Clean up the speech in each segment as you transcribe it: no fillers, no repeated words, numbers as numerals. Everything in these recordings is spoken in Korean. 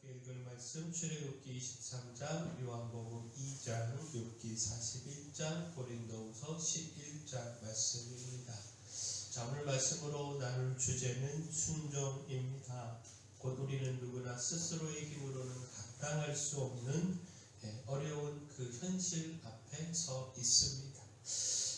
읽을 말씀 출애굽기 23장, 요한복음 2장, 욥기 41장, 고린도후서 11장 말씀입니다. 자, 오늘 말씀으로 나눌 주제는 순종입니다. 곧 우리는 누구나 스스로의 힘으로는 감당할 수 없는 어려운 그 현실 앞에 서 있습니다.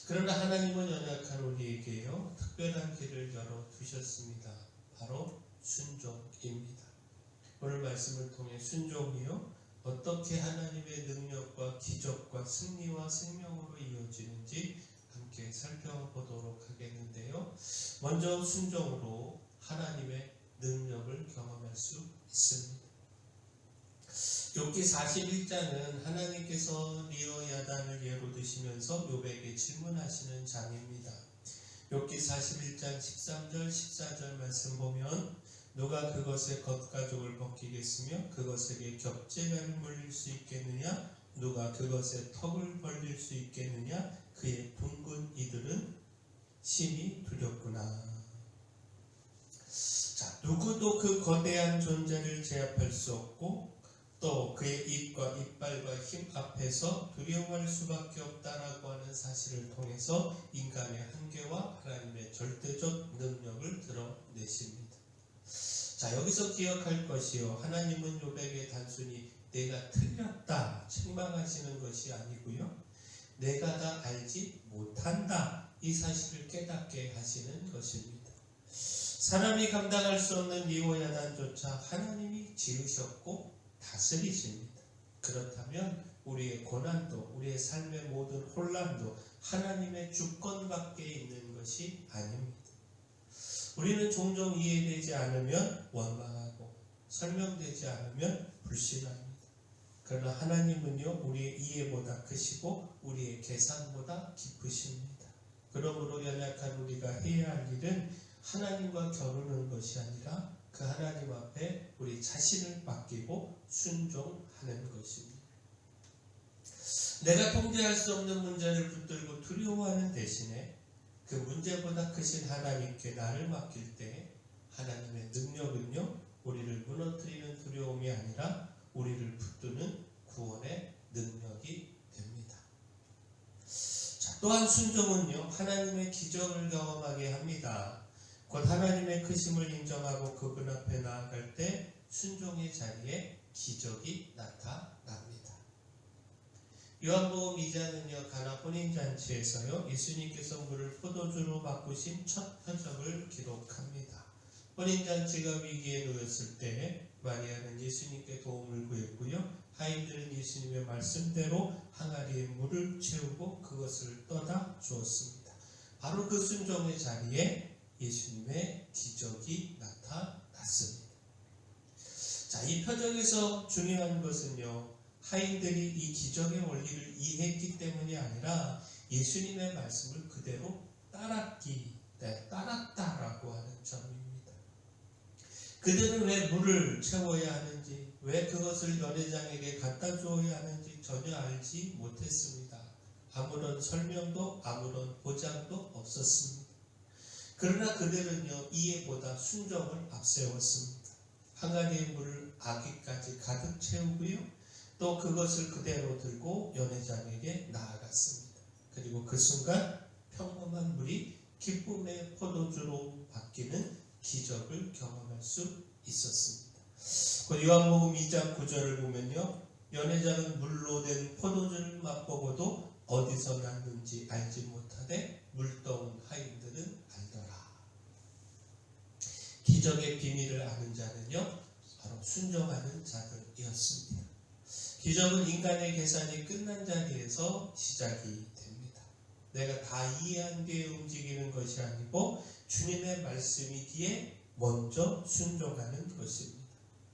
그러나 하나님은 연약한 우리에게요 특별한 길을 열어두셨습니다. 바로 순종입니다. 오늘 말씀을 통해 순종이요 어떻게 하나님의 능력과 기적과 승리와 생명으로 이어지는지 함께 살펴보도록 하겠는데요. 먼저 순종으로 하나님의 능력을 경험할 수 있습니다. 욥기 41장은 하나님께서 리어 야단을 예로 드시면서 욥에게 질문하시는 장입니다. 욥기 41장 13절 14절 말씀 보면 누가 그것의 겉가죽을 벗기겠으며 그것에게 겹재가를 물릴 수 있겠느냐? 누가 그것의 턱을 벌릴 수 있겠느냐? 그의 둥근 이들은 심히 두렵구나. 자, 누구도 그 거대한 존재를 제압할 수 없고 또 그의 입과 이빨과 힘 앞에서 두려워할 수밖에 없다라고 하는 사실을 통해서 인간의 한계와 하나님의 절대적 능력을 드러내십니다. 자, 여기서 기억할 것이요, 하나님은 욥에게 단순히 내가 틀렸다 책망하시는 것이 아니고요, 내가 다 알지 못한다 이 사실을 깨닫게 하시는 것입니다. 사람이 감당할 수 없는 리어 야단조차 하나님이 지으셨고 다스리십니다. 그렇다면 우리의 고난도, 우리의 삶의 모든 혼란도 하나님의 주권 밖에 있는 것이 아닙니다. 우리는 종종 이해되지 않으면 원망하고 설명되지 않으면 불신합니다. 그러나 하나님은요 우리의 이해보다 크시고 우리의 계산보다 깊으십니다. 그러므로 연약한 우리가 해야 할 일은 하나님과 겨루는 것이 아니라 그 하나님 앞에 우리 자신을 맡기고 순종하는 것입니다. 내가 통제할 수 없는 문제를 붙들고 두려워하는 대신에 그 문제보다 크신 하나님께 나를 맡길 때 하나님의 능력은요 우리를 무너뜨리는 두려움이 아니라 우리를 붙드는 구원의 능력이 됩니다. 자, 또한 순종은요 하나님의 기적을 경험하게 합니다. 곧 하나님의 크심을 인정하고 그분 앞에 나아갈 때 순종의 자리에 기적이 나타납니다. 요한복음 2장은요 가나 혼인잔치에서요 예수님께서 물을 포도주로 바꾸신 첫 표적을 기록합니다. 혼인잔치가 위기에 놓였을 때 마리아는 예수님께 도움을 구했고요, 하인들은 예수님의 말씀대로 항아리에 물을 채우고 그것을 떠다 주었습니다. 바로 그 순종의 자리에 예수님의 기적이 나타났습니다. 자, 이 표적에서 중요한 것은요 하인들이 이 기적의 원리를 이해했기 때문이 아니라 예수님의 말씀을 그대로 따랐다라고 하는 점입니다. 그들은 왜 물을 채워야 하는지, 왜 그것을 연회장에게 갖다 주어야 하는지 전혀 알지 못했습니다. 아무런 설명도 아무런 보장도 없었습니다. 그러나 그들은요 이해보다 순종을 앞세웠습니다. 항아리의 물을 아기까지 가득 채우고요, 또 그것을 그대로 들고 연회장에게 나아갔습니다. 그리고 그 순간 평범한 물이 기쁨의 포도주로 바뀌는 기적을 경험할 수 있었습니다. 그 요한복음 2장 9절을 보면요, 연회장은 물로 된 포도주를 맛보고도 어디서 났는지 알지 못하되 물떠온 하인들은 알더라. 기적의 비밀을 아는 자는요 바로 순종하는 자들이었습니다. 기적은 인간의 계산이 끝난 자리에서 시작이 됩니다. 내가 다 이해한 뒤에 움직이는 것이 아니고 주님의 말씀이 뒤에 먼저 순종하는 것입니다.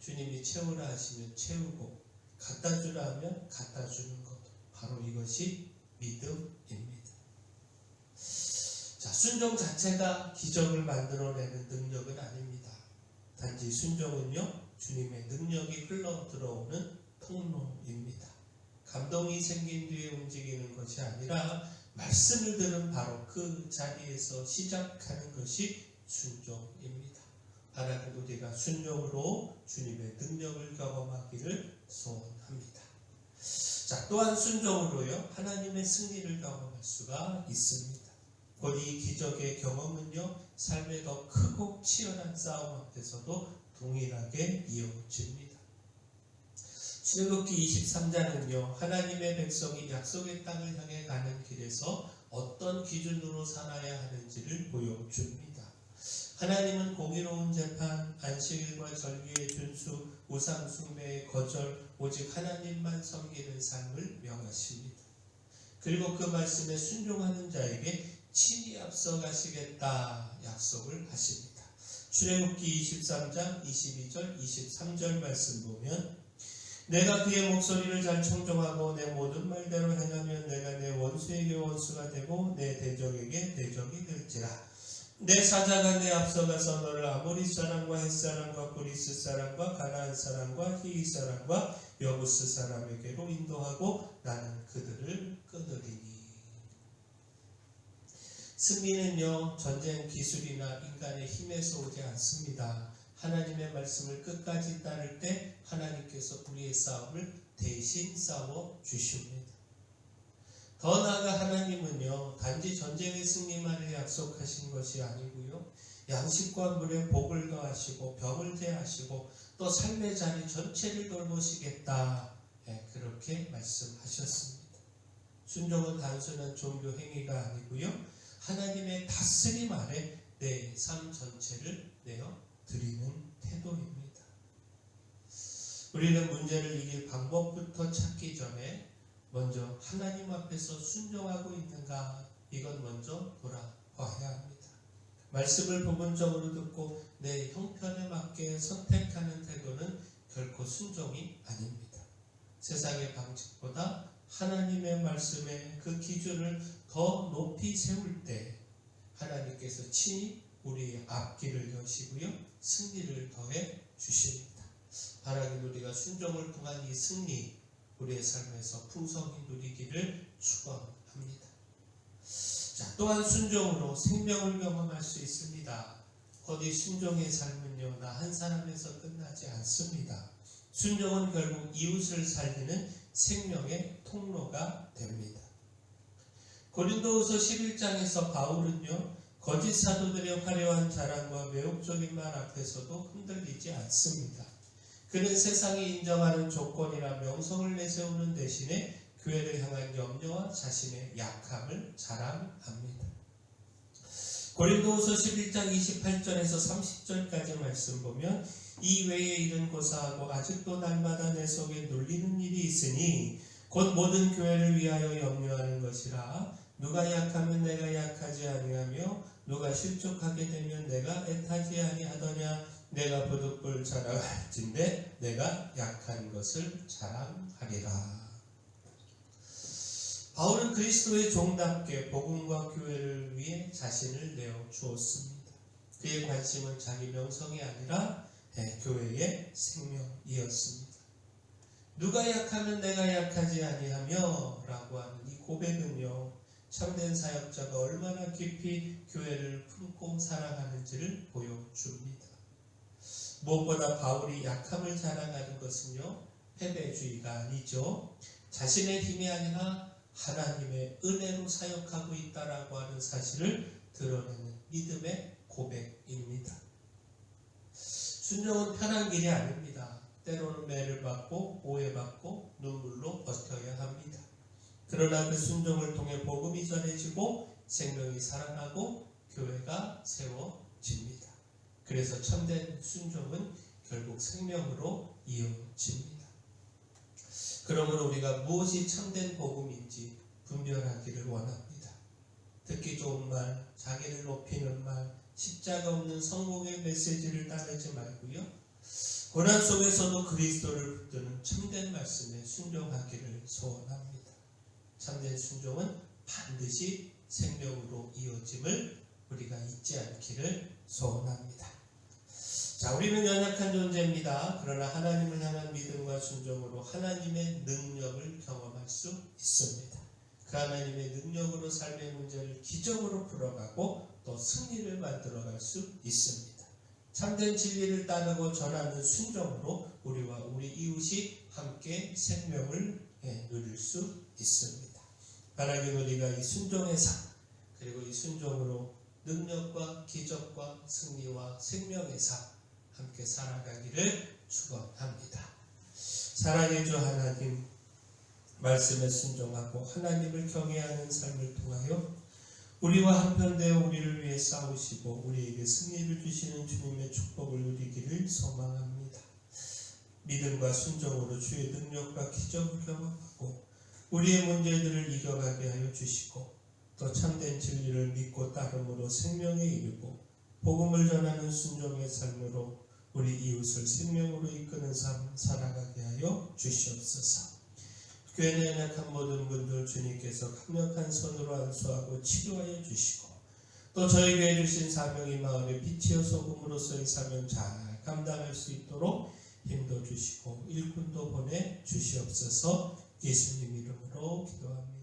주님이 채우라 하시면 채우고 갖다 주라 하면 갖다 주는 것, 바로 이것이 믿음입니다. 자, 순종 자체가 기적을 만들어내는 능력은 아닙니다. 단지 순종은요 주님의 능력이 흘러 들어오는 통로입니다. 감동이 생긴 뒤에 움직이는 것이 아니라 말씀을 들은 바로 그 자리에서 시작하는 것이 순종입니다. 바라는 우리가 순종으로 주님의 능력을 경험하기를 소원합니다. 자, 또한 순종으로요, 하나님의 승리를 경험할 수가 있습니다. 곧 이 기적의 경험은요, 삶의 더 크고 치열한 싸움 앞에서도 동일하게 이어집니다. 출애굽기 23장은요, 하나님의 백성이 약속의 땅을 향해 가는 길에서 어떤 기준으로 살아야 하는지를 보여줍니다. 하나님은 공의로운 재판, 안식일과 절기의 준수, 우상 숭배의 거절, 오직 하나님만 섬기는 삶을 명하십니다. 그리고 그 말씀에 순종하는 자에게 친히 앞서가시겠다 약속을 하십니다. 출애굽기 23장 22절 23절 말씀 보면, 내가 그의 목소리를 잘 청종하고 내 모든 말대로 행하면 내가 내 원수에게 원수가 되고 내 대적에게 대적이 될지라. 내 사자가 내 앞서가서 너를 아모리 사람과 헷 사람과 그리스 사람과 가나안 사람과 히위 사람과 여부스 사람에게로 인도하고 나는 그들을 끊으리니. 승리는요, 전쟁 기술이나 인간의 힘에서 오지 않습니다. 하나님의 말씀을 끝까지 따를 때 하나님께서 우리의 싸움을 대신 싸워 주십니다. 더 나아가 하나님은요, 단지 전쟁의 승리만을 약속하신 것이 아니고요, 양식과 물에 복을 더하시고 병을 제하시고 또 삶의 자리 전체를 돌보시겠다, 그렇게 말씀하셨습니다. 순종은 단순한 종교 행위가 아니고요, 하나님의 다스림 아래 내 삶 전체를 내어 드리는 태도입니다. 우리는 문제를 이길 방법부터 찾기 전에 먼저 하나님 앞에서 순종하고 있는가, 이건 먼저 돌아봐야 합니다. 말씀을 부분적으로 듣고 내 형편에 맞게 선택하는 태도는 결코 순종이 아닙니다. 세상의 방식보다 하나님의 말씀에 그 기준을 더 높이 세울 때 하나님께서 친히 우리의 앞길을 여시고요, 승리를 더해 주십니다. 바라긴 우리가 순종을 통한 이 승리, 우리의 삶에서 풍성히 누리기를 축원합니다. 자, 또한 순종으로 생명을 경험할 수 있습니다. 곧 이 순종의 삶은요, 나 한 사람에서 끝나지 않습니다. 순종은 결국 이웃을 살리는 생명의 통로가 됩니다. 고린도후서 11장에서 바울은요, 거짓 사도들의 화려한 자랑과 매혹적인 말 앞에서도 흔들리지 않습니다. 그는 세상이 인정하는 조건이나 명성을 내세우는 대신에 교회를 향한 염려와 자신의 약함을 자랑합니다. 고린도후서 11장 28절에서 30절까지 말씀 보면, 이 외의 일은 고사하고 아직도 날마다 내 속에 눌리는 일이 있으니 곧 모든 교회를 위하여 염려하는 것이라. 누가 약하면 내가 약하지 아니하며 누가 실족하게 되면 내가 애타지 아니하더냐. 내가 부득불 자랑할진대 내가 약한 것을 자랑하리라. 바울은 그리스도의 종답게 복음과 교회를 위해 자신을 내어 주었습니다. 그의 관심은 자기 명성이 아니라 교회의 생명이었습니다. 누가 약하면 내가 약하지 아니하며 라고 하는 이 고백은요, 참된 사역자가 얼마나 깊이 교회를 품고 사랑하는지를 보여줍니다. 무엇보다 바울이 약함을 자랑하는 것은요, 패배주의가 아니죠. 자신의 힘이 아니라 하나님의 은혜로 사역하고 있다라고 하는 사실을 드러내는 믿음의 고백입니다. 순종은 편한 길이 아닙니다. 때로는 매를 받고 오해받고 눈물로 버텨야 합니다. 그러나 그 순종을 통해 복음이 전해지고 생명이 살아나고 교회가 세워집니다. 그래서 참된 순종은 결국 생명으로 이어집니다. 그러므로 우리가 무엇이 참된 복음인지 분별하기를 원합니다. 듣기 좋은 말, 자기를 높이는 말, 십자가 없는 성공의 메시지를 따르지 말고요, 고난 속에서도 그리스도를 붙드는 참된 말씀에 순종하기를 소원합니다. 참된 순종은 반드시 생명으로 이어짐을 우리가 잊지 않기를 소원합니다. 자, 우리는 연약한 존재입니다. 그러나 하나님을 향한 믿음과 순종으로 하나님의 능력을 경험할 수 있습니다. 그 하나님의 능력으로 삶의 문제를 기적으로 풀어가고 또 승리를 만들어갈 수 있습니다. 참된 진리를 따르고 전하는 순종으로 우리와 우리 이웃이 함께 생명을 누릴 수 있습니다. 하나님, 우리가 이 순종의 삶, 그리고 이 순종으로 능력과 기적과 승리와 생명의 삶 함께 살아가기를 축원합니다. 사랑의 주 하나님, 말씀에 순종하고 하나님을 경외하는 삶을 통하여 우리와 한편되어 우리를 위해 싸우시고 우리에게 승리를 주시는 주님의 축복을 누리기를 소망합니다. 믿음과 순종으로 주의 능력과 기적을 경험하고 우리의 문제들을 이겨가게 하여 주시고 또 참된 진리를 믿고 따름으로 생명에 이르고 복음을 전하는 순종의 삶으로 우리 이웃을 생명으로 이끄는 삶 살아가게 하여 주시옵소서. 교회 내 연약한 모든 분들 주님께서 강력한 손으로 안수하고 치료하여 주시고 또 저에게 주신 사명이 마을의 빛이요 소금으로서의 사명 잘 감당할 수 있도록 힘도 주시고 일꾼도 보내 주시옵소서. 예수님 이름으로 기도합니다.